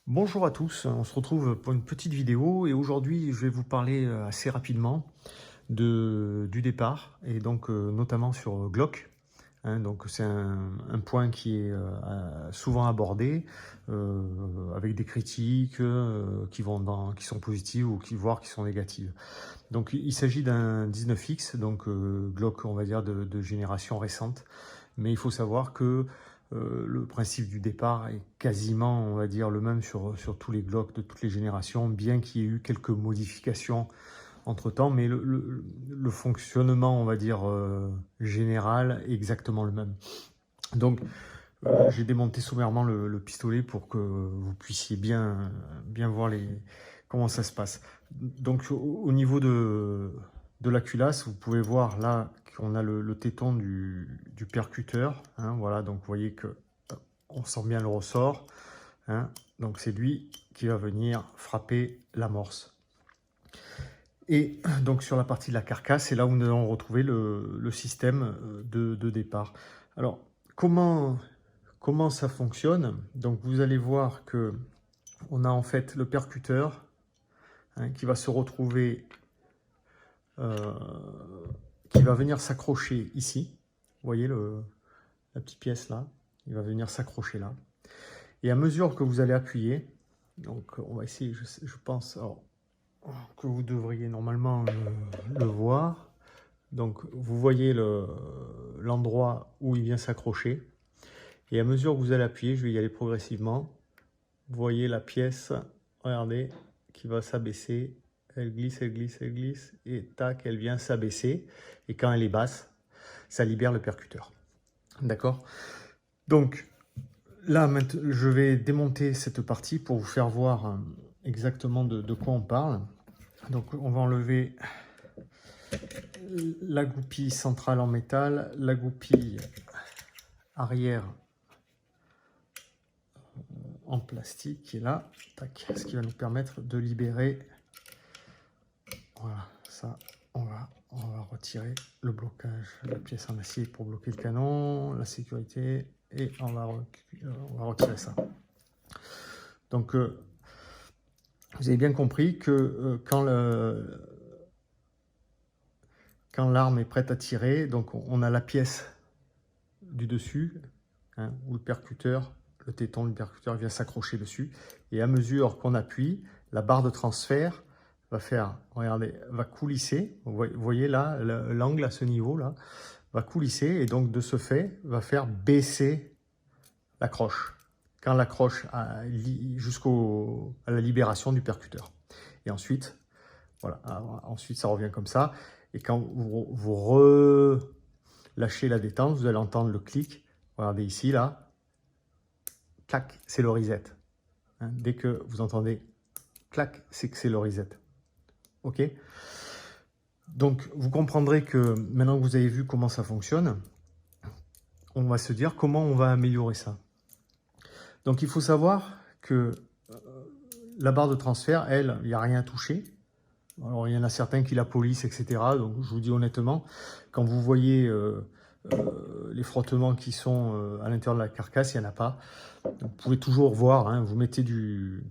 Bonjour à tous, on se retrouve pour une petite vidéo et aujourd'hui je vais vous parler assez rapidement du départ et donc notamment sur Glock. Donc c'est un point qui est souvent abordé avec des critiques qui sont positives ou voire qui sont négatives. Donc il s'agit d'un 19X, donc Glock on va dire de génération récente, mais il faut savoir que le principe du départ est quasiment, on va dire, le même sur tous les Glock de toutes les générations, bien qu'il y ait eu quelques modifications entre-temps, mais le fonctionnement, on va dire, général est exactement le même. Donc, j'ai démonté sommairement le pistolet pour que vous puissiez bien voir comment ça se passe. Donc, au niveau de la culasse, vous pouvez voir là qu'on a le téton du percuteur. Voilà, donc vous voyez que on sent bien le ressort. Donc, c'est lui qui va venir frapper l'amorce. Et donc, sur la partie de la carcasse, c'est là où nous allons retrouver le système de départ. Alors, comment ça fonctionne? Donc vous allez voir que on a en fait le percuteur qui va se retrouver, qui va venir s'accrocher ici. Vous voyez la petite pièce là, il va venir s'accrocher là. Et à mesure que vous allez appuyer, donc on va essayer, je pense que vous devriez normalement le voir. Donc vous voyez l'endroit où il vient s'accrocher. Et à mesure que vous allez appuyer, je vais y aller progressivement. Vous voyez la pièce, regardez, qui va s'abaisser. Elle glisse, elle glisse, elle glisse. Et tac, elle vient s'abaisser. Et quand elle est basse, ça libère le percuteur. D'accord? Donc, là, maintenant, je vais démonter cette partie pour vous faire voir exactement de quoi on parle. Donc, on va enlever la goupille centrale en métal, la goupille arrière en plastique qui est là, tac, ce qui va nous permettre de libérer, voilà, ça, on va retirer le blocage, la pièce en acier pour bloquer le canon, la sécurité, et on va retirer ça. Donc, vous avez bien compris que quand l'arme est prête à tirer, donc on a la pièce du dessus, où le percuteur, le téton du percuteur vient s'accrocher dessus, et à mesure qu'on appuie, la barre de transfert va faire, regardez, va coulisser. Vous voyez là, l'angle à ce niveau là, va coulisser, et donc de ce fait, va faire baisser l'accroche. Quand l'accroche jusqu'à la libération du percuteur. Et ensuite, voilà, ensuite ça revient comme ça. Et quand vous relâchez la détente, vous allez entendre le clic. Regardez ici, là. Clac, c'est le reset. Dès que vous entendez clac, c'est que c'est le reset. OK? Donc, vous comprendrez que maintenant que vous avez vu comment ça fonctionne, on va se dire comment on va améliorer ça. Donc, il faut savoir que la barre de transfert, elle, il n'y a rien à toucher. Alors, il y en a certains qui la polissent, etc. Donc, je vous dis honnêtement, quand vous voyez les frottements qui sont à l'intérieur de la carcasse, il n'y en a pas. Donc, vous pouvez toujours voir, vous mettez du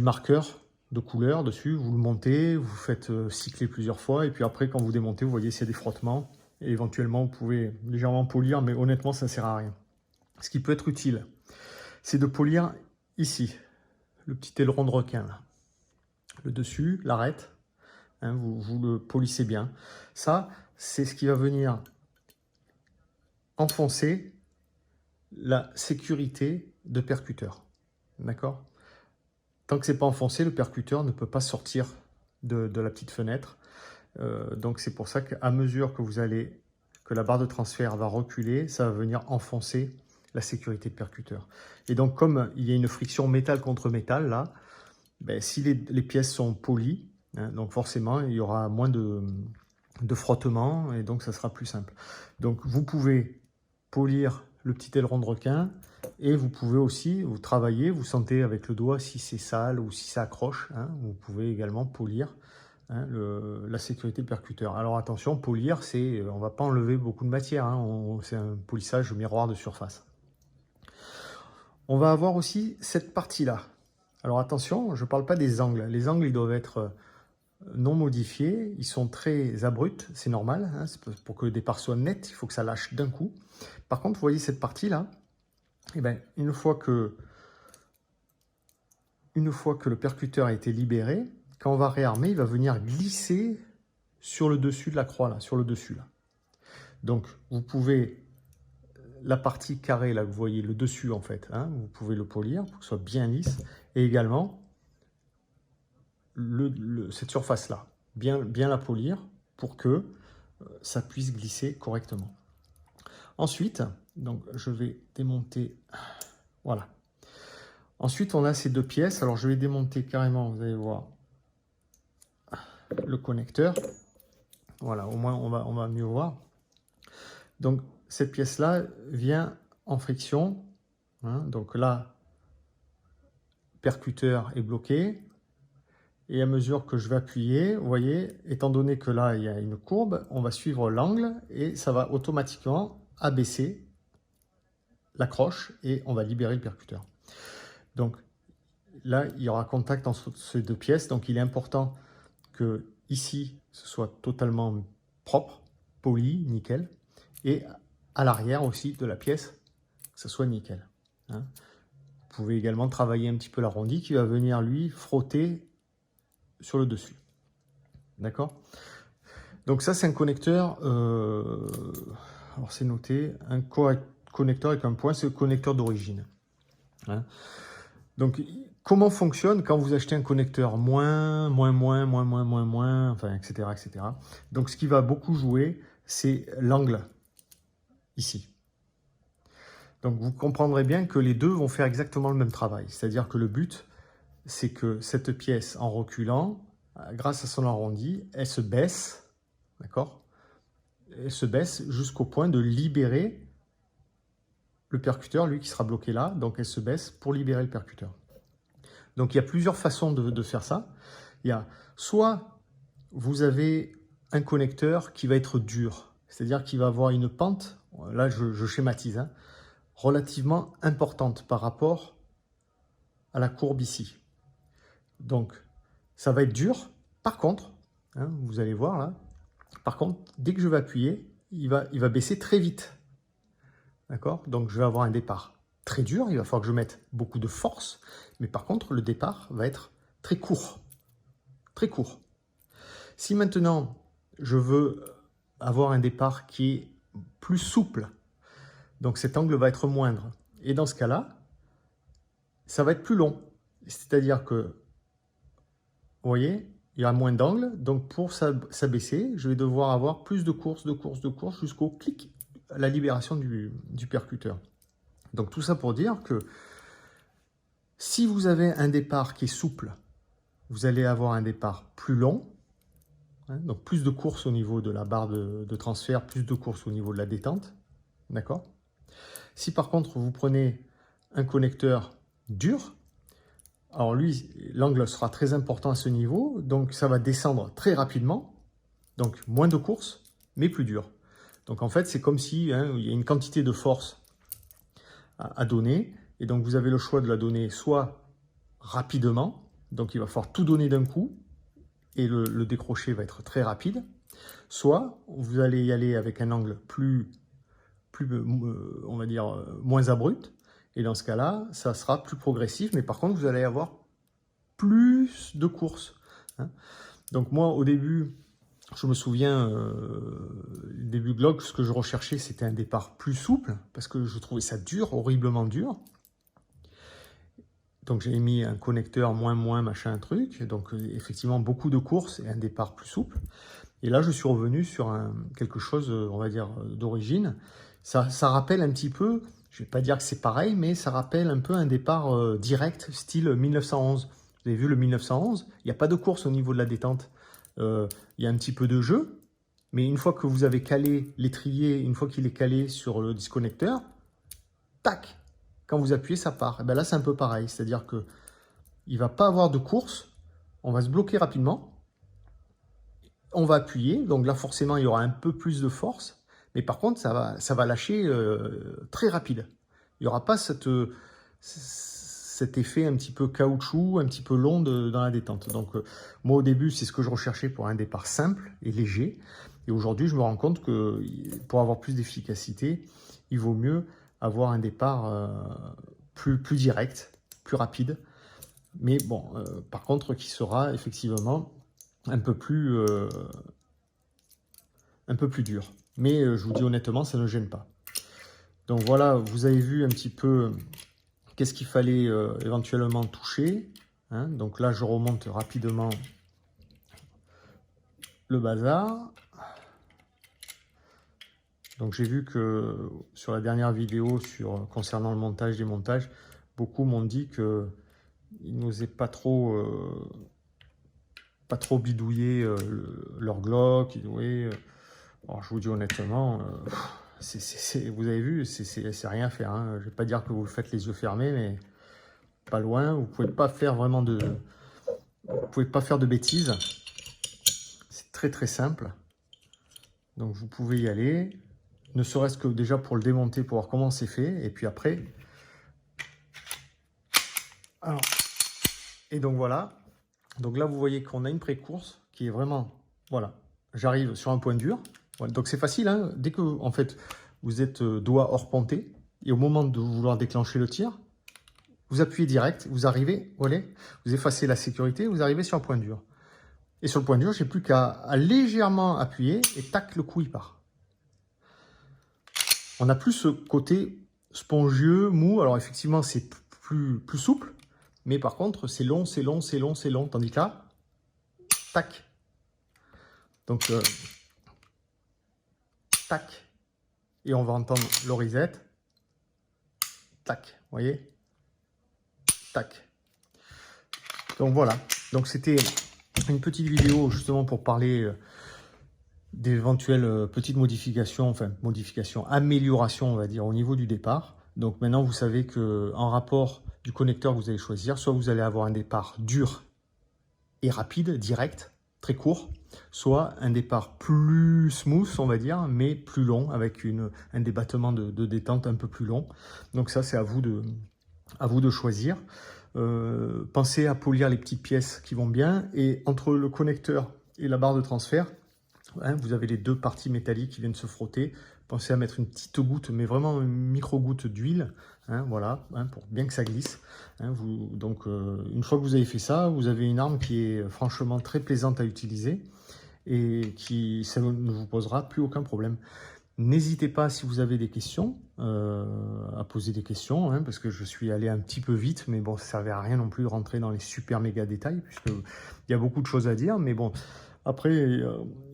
marqueur de couleur dessus, vous le montez, vous faites cycler plusieurs fois, et puis après, quand vous démontez, vous voyez s'il y a des frottements, et éventuellement, vous pouvez légèrement polir, mais honnêtement, ça ne sert à rien. Ce qui peut être utile, c'est de polir ici, le petit aileron de requin, là. Le dessus, l'arête, vous le polissez bien. Ça, c'est ce qui va venir enfoncer la sécurité de percuteur. D'accord? Tant que c'est pas enfoncé, le percuteur ne peut pas sortir de la petite fenêtre. Donc c'est pour ça qu'à mesure que la barre de transfert va reculer, ça va venir enfoncer la sécurité de percuteur. Et donc comme il y a une friction métal contre métal là, si les pièces sont polies, donc forcément il y aura moins de frottement et donc ça sera plus simple. Donc vous pouvez polir le petit aileron de requin et vous pouvez aussi vous travailler, vous sentez avec le doigt si c'est sale ou si ça accroche. Vous pouvez également polir la sécurité percuteur. Alors attention, polir, on ne va pas enlever beaucoup de matière, c'est un polissage miroir de surface. On va avoir aussi cette partie-là. Alors attention, je ne parle pas des angles. Les angles, ils doivent être non modifiés. Ils sont très abrupts, c'est normal. Hein, pour que le départ soit net, il faut que ça lâche d'un coup. Par contre, vous voyez cette partie-là, eh ben, une fois que le percuteur a été libéré, quand on va réarmer, il va venir glisser sur le dessus de la croix, là, sur le dessus. Là. Donc, vous pouvez, la partie carrée, là, vous voyez le dessus, en fait, hein, vous pouvez le polir pour que ce soit bien lisse. Et également, cette surface-là, bien la polir pour que ça puisse glisser correctement. Ensuite, donc, je vais démonter, voilà. Ensuite, on a ces deux pièces. Alors, je vais démonter carrément, vous allez voir, le connecteur. Voilà, au moins, on va mieux voir. Donc, cette pièce-là vient en friction. Hein, donc là, percuteur est bloqué. Et à mesure que je vais appuyer, vous voyez, étant donné que là, il y a une courbe, on va suivre l'angle et ça va automatiquement abaisser la croche et on va libérer le percuteur. Donc là, il y aura contact entre ces deux pièces. Donc il est important que ici, ce soit totalement propre, poli, nickel. Et à l'arrière aussi de la pièce, que ce soit nickel. Hein. Vous pouvez également travailler un petit peu l'arrondi qui va venir, lui, frotter sur le dessus. D'accord? Donc ça, c'est un connecteur, alors c'est noté, un connecteur avec un point, c'est le connecteur d'origine. Hein? Donc, comment fonctionne quand vous achetez un connecteur moins, enfin, etc., etc. Donc, ce qui va beaucoup jouer, c'est l'angle, ici. Donc, vous comprendrez bien que les deux vont faire exactement le même travail. C'est-à-dire que le but, c'est que cette pièce, en reculant, grâce à son arrondi, elle se baisse, d'accord? Elle se baisse jusqu'au point de libérer le percuteur, lui qui sera bloqué là, donc elle se baisse pour libérer le percuteur. Donc il y a plusieurs façons de faire ça. Il y a soit vous avez un connecteur qui va être dur, c'est-à-dire qu'il va avoir une pente, là je schématise, hein, relativement importante par rapport à la courbe ici. Donc ça va être dur, par contre, hein, vous allez voir là, par contre, dès que je vais appuyer, il va baisser très vite. D'accord? Donc je vais avoir un départ très dur, il va falloir que je mette beaucoup de force, mais par contre le départ va être très court. Très court. Si maintenant je veux avoir un départ qui est plus souple, donc cet angle va être moindre, et dans ce cas-là, ça va être plus long. C'est-à-dire que, vous voyez, il y aura moins d'angle, donc pour s'abaisser, je vais devoir avoir plus de courses, jusqu'au clic, la libération du percuteur. Donc tout ça pour dire que si vous avez un départ qui est souple, vous allez avoir un départ plus long, hein, donc plus de courses au niveau de la barre de transfert, plus de courses au niveau de la détente, d'accord? Si par contre vous prenez un connecteur dur, alors lui, l'angle sera très important à ce niveau, donc ça va descendre très rapidement, donc moins de courses, mais plus dur. Donc en fait, c'est comme si hein, il y a une quantité de force à donner, et donc vous avez le choix de la donner soit rapidement, donc il va falloir tout donner d'un coup, et le décroché va être très rapide, soit vous allez y aller avec un angle plus on va dire, moins abrupt, et dans ce cas-là, ça sera plus progressif, mais par contre, vous allez avoir plus de courses. Hein. Donc moi, au début, je me souviens, début Glock, ce que je recherchais, c'était un départ plus souple, parce que je trouvais ça dur, horriblement dur. Donc j'ai mis un connecteur moins, machin, truc. Donc effectivement, beaucoup de courses et un départ plus souple. Et là, je suis revenu sur quelque chose, on va dire, d'origine. Ça rappelle un petit peu, je ne vais pas dire que c'est pareil, mais ça rappelle un peu un départ direct, style 1911. Vous avez vu le 1911, il n'y a pas de course au niveau de la détente. Il y a un petit peu de jeu, mais une fois que vous avez calé l'étrier, une fois qu'il est calé sur le disconnecteur, tac, quand vous appuyez, ça part. Et bien là, c'est un peu pareil, c'est-à-dire qu'il ne va pas avoir de course, on va se bloquer rapidement, on va appuyer, donc là, forcément, il y aura un peu plus de force, mais par contre, ça va lâcher très rapide. Il n'y aura pas cette cet effet un petit peu caoutchouc, un petit peu long dans la détente. Donc moi au début, c'est ce que je recherchais pour un départ simple et léger. Et aujourd'hui, je me rends compte que pour avoir plus d'efficacité, il vaut mieux avoir un départ plus direct, plus rapide. Mais bon, par contre, qui sera effectivement un peu plus dur. Mais je vous dis honnêtement, ça ne gêne pas. Donc voilà, vous avez vu un petit peu qu'est-ce qu'il fallait éventuellement toucher. Hein. Donc là, je remonte rapidement le bazar. Donc j'ai vu que sur la dernière vidéo concernant le montage, démontage, beaucoup m'ont dit qu'ils n'osaient pas trop bidouiller leur Glock. Alors je vous dis honnêtement, vous avez vu, c'est rien à faire. Hein. Je ne vais pas dire que vous le faites les yeux fermés, mais pas loin. Vous ne pouvez pas faire vraiment vous pouvez pas faire de bêtises. C'est très très simple. Donc vous pouvez y aller, ne serait-ce que déjà pour le démonter, pour voir comment c'est fait, et puis après. Alors, et donc voilà. Donc là vous voyez qu'on a une pré-course qui est vraiment, voilà, j'arrive sur un point dur. Voilà. Donc c'est facile, hein. Dès que en fait vous êtes doigt hors pointé, et au moment de vouloir déclencher le tir, vous appuyez direct, vous arrivez, voilà, vous effacez la sécurité, vous arrivez sur un point dur. Et sur le point dur, j'ai plus qu'à légèrement appuyer et tac, le coup il part. On n'a plus ce côté spongieux, mou. Alors effectivement, c'est plus souple, mais par contre, c'est long, c'est long, c'est long, c'est long. Tandis que là, tac. Donc, tac. Et on va entendre le reset. Tac, vous voyez? Tac. Donc voilà. Donc c'était une petite vidéo justement pour parler d'éventuelles petites modifications, améliorations, on va dire, au niveau du départ. Donc maintenant, vous savez que en rapport du connecteur que vous allez choisir, soit vous allez avoir un départ dur et rapide, direct, très court, soit un départ plus smooth, on va dire, mais plus long, avec un débattement de détente un peu plus long. Donc ça, c'est à vous de choisir. Pensez à polir les petites pièces qui vont bien, et entre le connecteur et la barre de transfert, hein, vous avez les deux parties métalliques qui viennent se frotter. Pensez à mettre une petite goutte, mais vraiment une micro-goutte d'huile, hein, voilà, hein, pour bien que ça glisse. Hein, donc, une fois que vous avez fait ça, vous avez une arme qui est franchement très plaisante à utiliser et ça ne vous posera plus aucun problème. N'hésitez pas, si vous avez des questions, à poser des questions, hein, parce que je suis allé un petit peu vite, mais bon, ça ne servait à rien non plus de rentrer dans les super méga détails, puisqu'il y a beaucoup de choses à dire, mais bon. Après,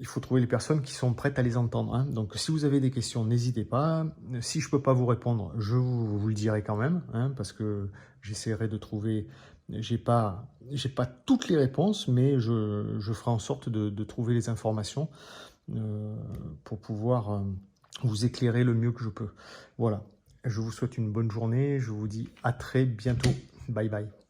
il faut trouver les personnes qui sont prêtes à les entendre. Hein. Donc, si vous avez des questions, n'hésitez pas. Si je ne peux pas vous répondre, je vous le dirai quand même, hein, parce que j'essaierai de trouver... J'ai pas toutes les réponses, mais je ferai en sorte de trouver les informations pour pouvoir vous éclairer le mieux que je peux. Voilà. Je vous souhaite une bonne journée. Je vous dis à très bientôt. Bye bye.